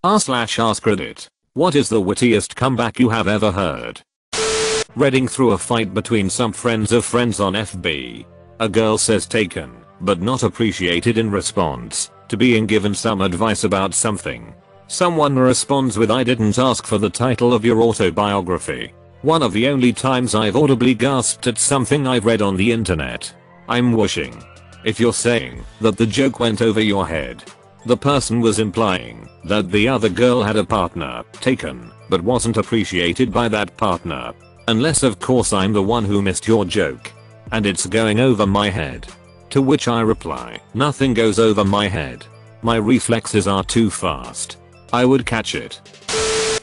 r/AskReddit. What is the wittiest comeback you have ever heard? Reading through a fight between some friends of friends on FB. A girl says taken, but not appreciated in response to being given some advice about something. Someone responds with, I didn't ask for the title of your autobiography. One of the only times I've audibly gasped at something I've read on the internet. I'm wishing. If you're saying that the joke went over your head, the person was implying that the other girl had a partner taken, but wasn't appreciated by that partner. Unless of course I'm the one who missed your joke. And it's going over my head. To which I reply, nothing goes over my head. My reflexes are too fast. I would catch it.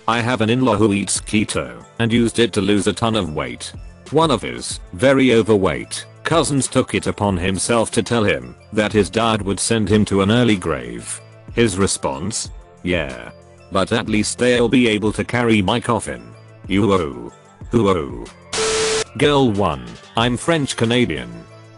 I have an in-law who eats keto and used it to lose a ton of weight. One of his very overweight cousins took it upon himself to tell him that his dad would send him to an early grave. His response? Yeah. But at least they'll be able to carry my coffin. You-oh. Who-oh. Girl 1. I'm French Canadian.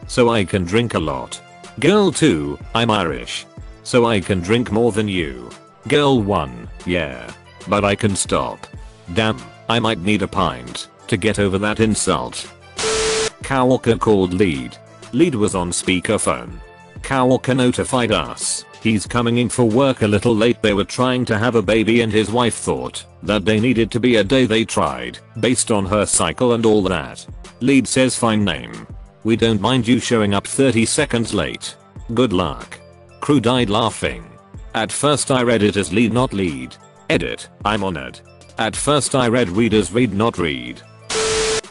So I can drink a lot. Girl 2. I'm Irish. So I can drink more than you. Girl 1. Yeah. But I can stop. Damn, I might need a pint to get over that insult. Coworker called Lead. Lead was on speakerphone. Coworker notified us he's coming in for work a little late. They were trying to have a baby and his wife thought that day needed to be a day they tried based on her cycle and all that. Lead says fine name. We don't mind you showing up 30 seconds late. Good luck. Crew died laughing. At first I read it as Lead not Lead. Edit, I'm honored. At first I read read as read not read.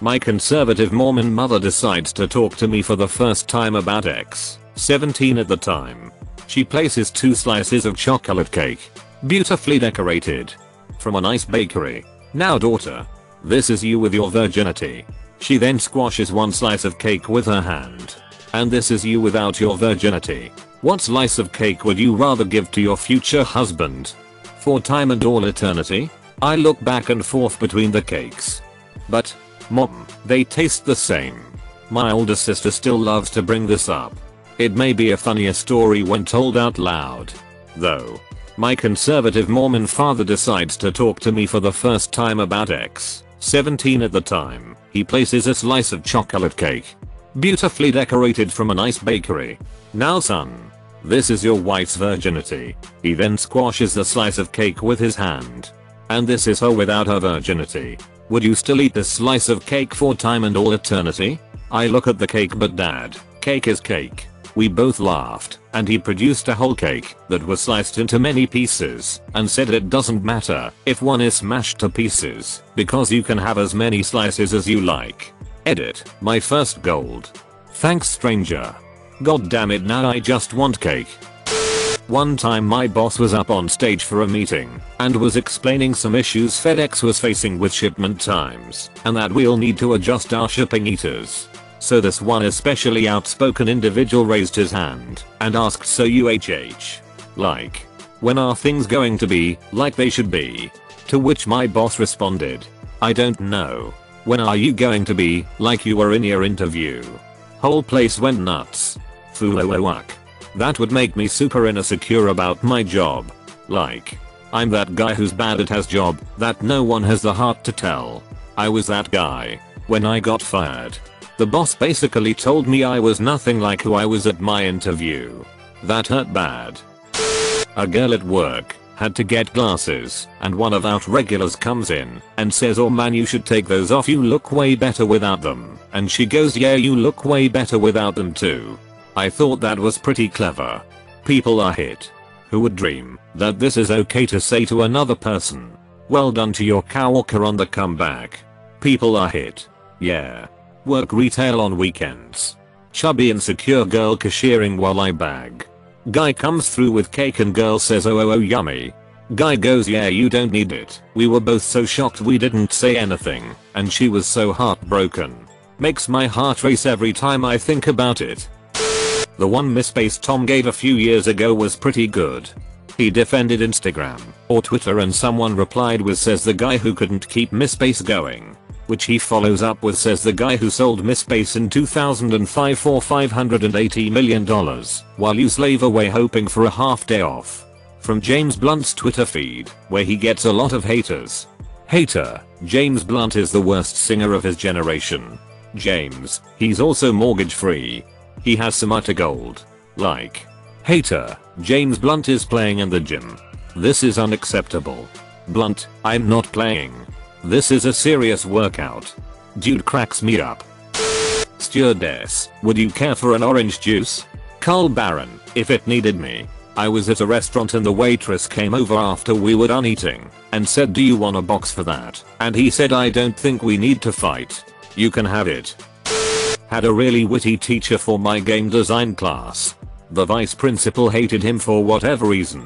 My conservative Mormon mother decides to talk to me for the first time about X, 17 at the time. She places 2 slices of chocolate cake, beautifully decorated, from a nice bakery. Now daughter, this is you with your virginity. She then squashes 1 slice of cake with her hand. And this is you without your virginity. What slice of cake would you rather give to your future husband? For time and all eternity? I look back and forth between the cakes. But, Mom, they taste the same. My older sister still loves to bring this up. It may be a funnier story when told out loud. Though. My conservative Mormon father decides to talk to me for the first time about X, 17 at the time. He places a slice of chocolate cake, beautifully decorated from a nice bakery. Now son, this is your wife's virginity. He then squashes the slice of cake with his hand. And this is her without her virginity. Would you still eat this slice of cake for time and all eternity? I look at the cake, but dad, cake is cake. We both laughed, and he produced a whole cake that was sliced into many pieces and said it doesn't matter if one is smashed to pieces because you can have as many slices as you like. Edit, my first gold. Thanks stranger. God damn it, now I just want cake. One time my boss was up on stage for a meeting and was explaining some issues FedEx was facing with shipment times and that we'll need to adjust our shipping meters. So this one especially outspoken individual raised his hand and asked, so UHH. Like, when are things going to be like they should be? To which my boss responded, I don't know. When are you going to be like you were in your interview? Whole place went nuts. Fuck. That would make me super insecure about my job. Like, I'm that guy who's bad at his job that no one has the heart to tell. I was that guy when I got fired. The boss basically told me I was nothing like who I was at my interview. That hurt bad. A girl at work had to get glasses and one of our regulars comes in and says, oh man, you should take those off, you look way better without them. And she goes, yeah, you look way better without them too. I thought that was pretty clever. People are hit. Who would dream that this is okay to say to another person? Well done to your coworker on the comeback. People are hit. Yeah. Work retail on weekends. Chubby insecure girl cashiering while I bag. Guy comes through with cake and girl says, oh yummy. Guy goes, yeah, you don't need it. We were both so shocked we didn't say anything and she was so heartbroken. Makes my heart race every time I think about it. The one misspaced Tom gave a few years ago was pretty good. He defended Instagram or Twitter and someone replied with, says the guy who couldn't keep Misspace going. Which he follows up with, says the guy who sold Misspace in 2005 for $580 million while you slave away hoping for a half day off. From James Blunt's Twitter feed, where he gets a lot of haters. Hater, James Blunt is the worst singer of his generation. James, he's also mortgage free. He has some utter gold. Like. Hater, James Blunt is playing in the gym. This is unacceptable. Blunt, I'm not playing. This is a serious workout. Dude cracks me up. Stewardess, would you care for an orange juice? Carl Barron, if it needed me. I was at a restaurant and the waitress came over after we were done eating and said, do you want a box for that? And he said, I don't think we need to fight. You can have it. Had a really witty teacher for my game design class. The vice principal hated him for whatever reason.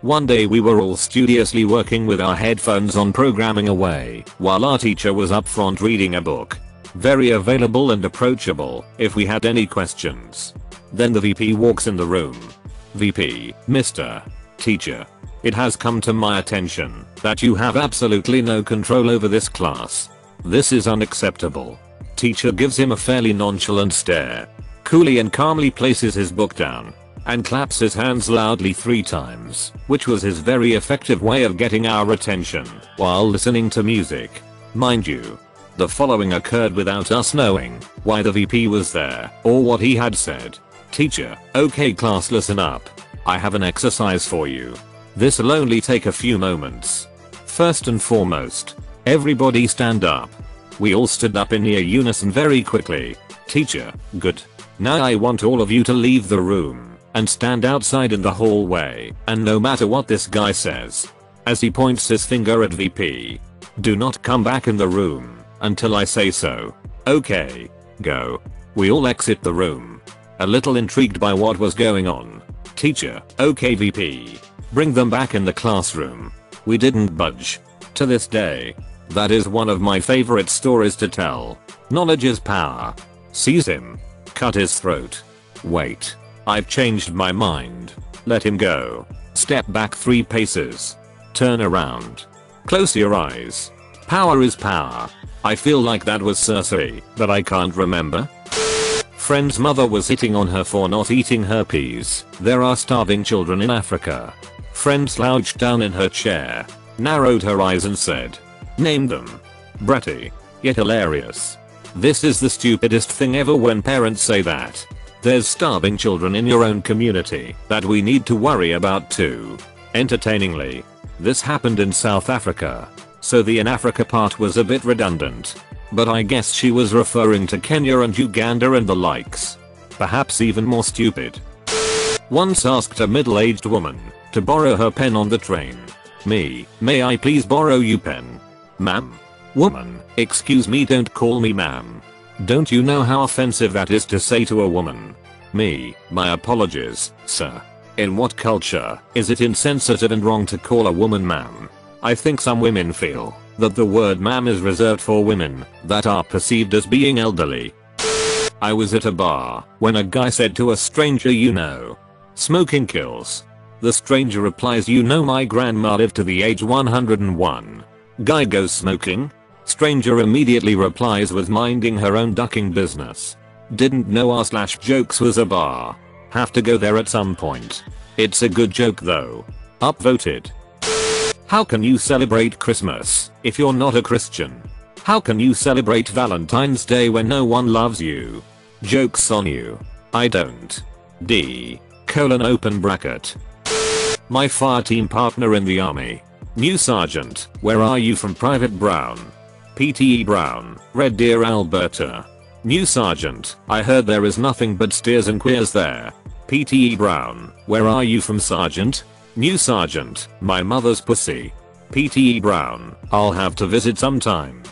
One day we were all studiously working with our headphones on programming away while our teacher was up front reading a book. Very available and approachable if we had any questions. Then the VP walks in the room. VP, Mr. Teacher. It has come to my attention that you have absolutely no control over this class. This is unacceptable. Teacher gives him a fairly nonchalant stare. Coolly and calmly places his book down and claps his hands loudly 3 times, which was his very effective way of getting our attention while listening to music. Mind you, the following occurred without us knowing why the VP was there or what he had said. Teacher, okay class, listen up. I have an exercise for you. This'll only take a few moments. First and foremost, everybody stand up. We all stood up in near unison very quickly. Teacher, good. Now I want all of you to leave the room and stand outside in the hallway, and no matter what this guy says, as he points his finger at VP, do not come back in the room until I say so. Okay, go. We all exit the room, a little intrigued by what was going on. Teacher, okay VP. Bring them back in the classroom. We didn't budge. To this day, that is one of my favorite stories to tell. Knowledge is power. Seize him. Cut his throat. Wait. I've changed my mind. Let him go. Step back 3 paces. Turn around. Close your eyes. Power is power. I feel like that was Cersei, but I can't remember. Friend's mother was hitting on her for not eating her peas. There are starving children in Africa. Friend slouched down in her chair, narrowed her eyes and said, name them. Bratty. Yet hilarious. This is the stupidest thing ever when parents say that. There's starving children in your own community that we need to worry about too. Entertainingly, this happened in South Africa, so the in Africa part was a bit redundant. But I guess she was referring to Kenya and Uganda and the likes. Perhaps even more stupid. Once asked a middle-aged woman to borrow her pen on the train. Me, may I please borrow you pen? Ma'am? Woman, excuse me, don't call me ma'am. Don't you know how offensive that is to say to a woman? Me, my apologies, sir. In what culture is it insensitive and wrong to call a woman ma'am? I think some women feel that the word ma'am is reserved for women that are perceived as being elderly. I was at a bar when a guy said to a stranger, you know, smoking kills. The stranger replies, you know my grandma lived to the age 101. Guy goes, smoking? Stranger immediately replies, was minding her own ducking business. Didn't know r/jokes was a bar. Have to go there at some point. It's a good joke though. Upvoted. How can you celebrate Christmas if you're not a Christian? How can you celebrate Valentine's Day when no one loves you? Joke's on you. I don't. D. Open bracket. My fire team partner in the army. New sergeant, where are you from? Private Brown. PTE Brown, Red Deer, Alberta. New sergeant, I heard there is nothing but steers and queers there. PTE Brown, where are you from? Sergeant? New sergeant, my mother's pussy. PTE Brown, I'll have to visit sometime.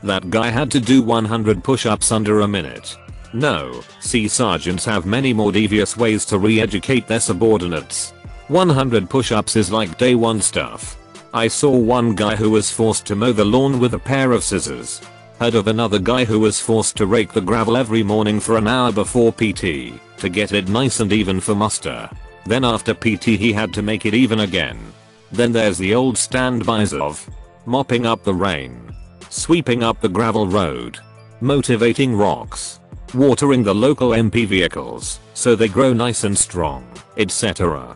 That guy had to do 100 push-ups under a minute. No, see, sergeants have many more devious ways to re-educate their subordinates. 100 push-ups is like day one stuff. I saw one guy who was forced to mow the lawn with a pair of scissors. Heard of another guy who was forced to rake the gravel every morning for an hour before PT to get it nice and even for muster. Then after PT he had to make it even again. Then there's the old standbys of mopping up the rain, sweeping up the gravel road, motivating rocks, watering the local MP vehicles so they grow nice and strong, etc.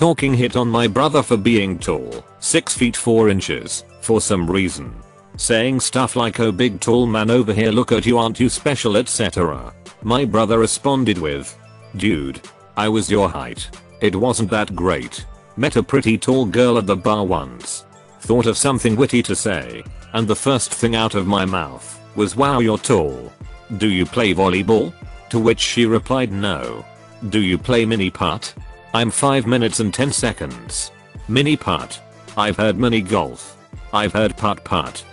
Talking hit on my brother for being tall, 6 feet 4 inches, for some reason. Saying stuff like, oh big tall man over here, look at you, aren't you special, etc. My brother responded with, dude, I was your height. It wasn't that great. Met a pretty tall girl at the bar once. Thought of something witty to say, and the first thing out of my mouth was, wow, you're tall. Do you play volleyball? To which she replied, no. Do you play mini putt? I'm 5 minutes and 10 seconds. Mini putt. I've heard mini golf. I've heard putt putt.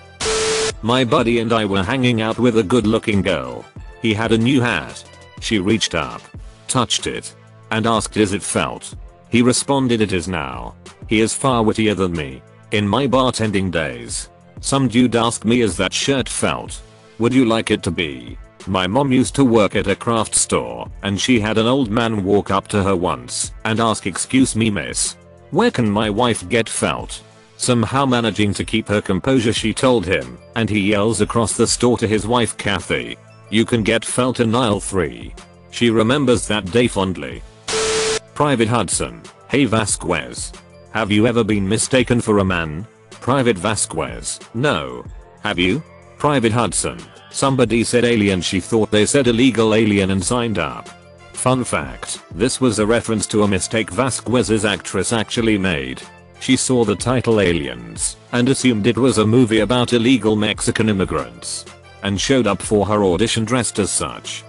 My buddy and I were hanging out with a good looking girl. He had a new hat. She reached up, touched it, and asked is it felt. He responded it is now. He is far wittier than me. In my bartending days, some dude asked me is that shirt felt? Would you like it to be? My mom used to work at a craft store and she had an old man walk up to her once and ask, excuse me miss, where can my wife get felt? Somehow managing to keep her composure she told him, and he yells across the store to his wife Kathy, you can get felt in aisle 3. She remembers that day fondly. Private Hudson, hey Vasquez. Have you ever been mistaken for a man? Private Vasquez, no. Have you? Private Hudson, somebody said alien, she thought they said illegal alien and signed up. Fun fact, this was a reference to a mistake Vasquez's actress actually made. She saw the title Aliens and assumed it was a movie about illegal Mexican immigrants and showed up for her audition dressed as such.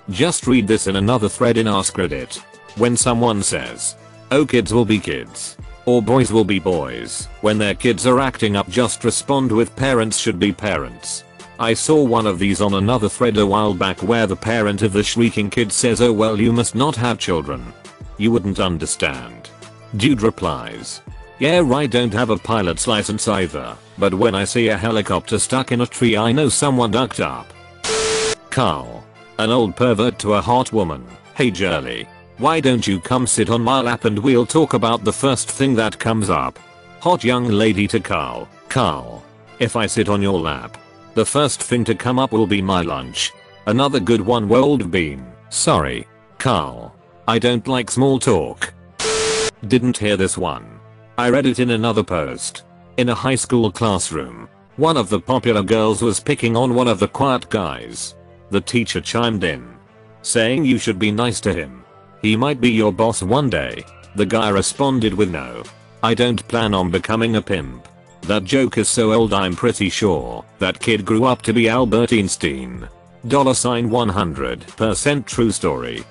Just read this in another thread in AskReddit. When someone says, oh kids will be kids, or boys will be boys, when their kids are acting up just respond with parents should be parents. I saw one of these on another thread a while back where the parent of the shrieking kid says, oh well you must not have children. You wouldn't understand. Dude replies, yeah right, don't have a pilot's license either, but when I see a helicopter stuck in a tree I know someone ducked up. Carl, an old pervert to a hot woman, hey Jurley, why don't you come sit on my lap and we'll talk about the first thing that comes up. Hot young lady to Carl, Carl, if I sit on your lap, the first thing to come up will be my lunch. Another good one, old bean, sorry, Carl, I don't like small talk. Didn't hear this one. I read it in another post. In a high school classroom, one of the popular girls was picking on one of the quiet guys. The teacher chimed in, saying you should be nice to him. He might be your boss one day. The guy responded with no. I don't plan on becoming a pimp. That joke is so old I'm pretty sure that kid grew up to be Albert Einstein. $100% true story.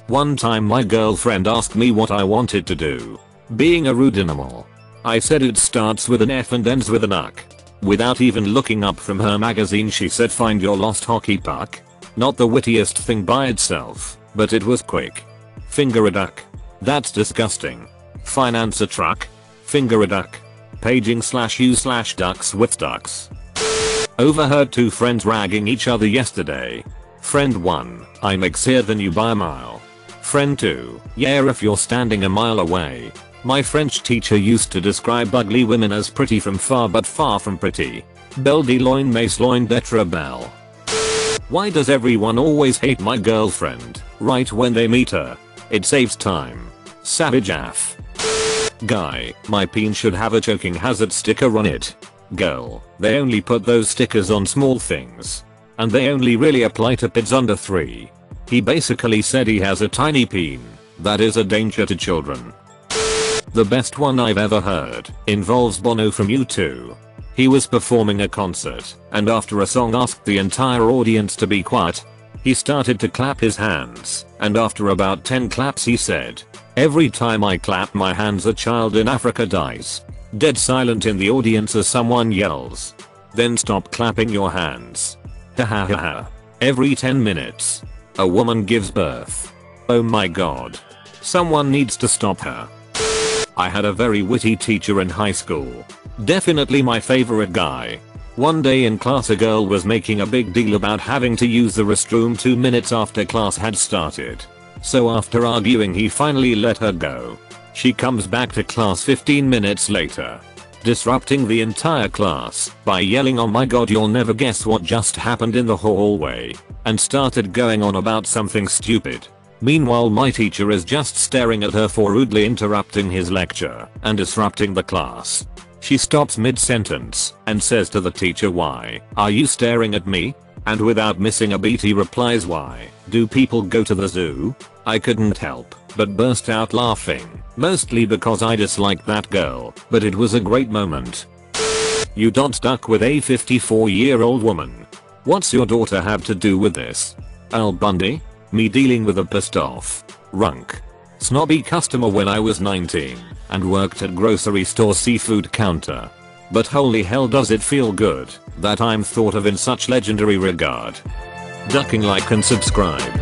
One time my girlfriend asked me what I wanted to do. Being a rude animal. I said it starts with an F and ends with an uck. Without even looking up from her magazine she said find your lost hockey puck. Not the wittiest thing by itself, but it was quick. Finger a duck. That's disgusting. Finance a truck. Finger a duck. Paging/use/ducks with ducks. Overheard two friends ragging each other yesterday. Friend 1, I'm Xer than you by a mile. Friend 2, yeah if you're standing a mile away. My French teacher used to describe ugly women as pretty from far but far from pretty. Belle de loin mace loin d'etre belle. Why does everyone always hate my girlfriend right when they meet her? It saves time. Savage AF. Guy, my peen should have a choking hazard sticker on it. Girl, they only put those stickers on small things. And they only really apply to kids under 3. He basically said he has a tiny peen that is a danger to children. The best one I've ever heard involves Bono from U2. He was performing a concert and after a song asked the entire audience to be quiet. He started to clap his hands and after about 10 claps he said, every time I clap my hands a child in Africa dies. Dead silent in the audience as someone yells, then stop clapping your hands. Ha ha ha ha. Every 10 minutes, a woman gives birth. Oh my god. Someone needs to stop her. I had a very witty teacher in high school. Definitely my favorite guy. One day in class a girl was making a big deal about having to use the restroom 2 minutes after class had started. So after arguing he finally let her go. She comes back to class 15 minutes later. disrupting the entire class by yelling, "Oh my god, you'll never guess what just happened," in the hallway, and started going on about something stupid. Meanwhile, my teacher is just staring at her for rudely interrupting his lecture and disrupting the class. She stops mid-sentence and says to the teacher, "Why are you staring at me?" And without missing a beat he replies, "Why do people go to the zoo?" I couldn't help but burst out laughing, mostly because I dislike that girl, but it was a great moment. You don't stuck with a 54-year-old woman. What's your daughter have to do with this? Al Bundy? Me dealing with a pissed off, runk, snobby customer when I was 19 and worked at grocery store seafood counter. But holy hell does it feel good that I'm thought of in such legendary regard. Ducking like and subscribe.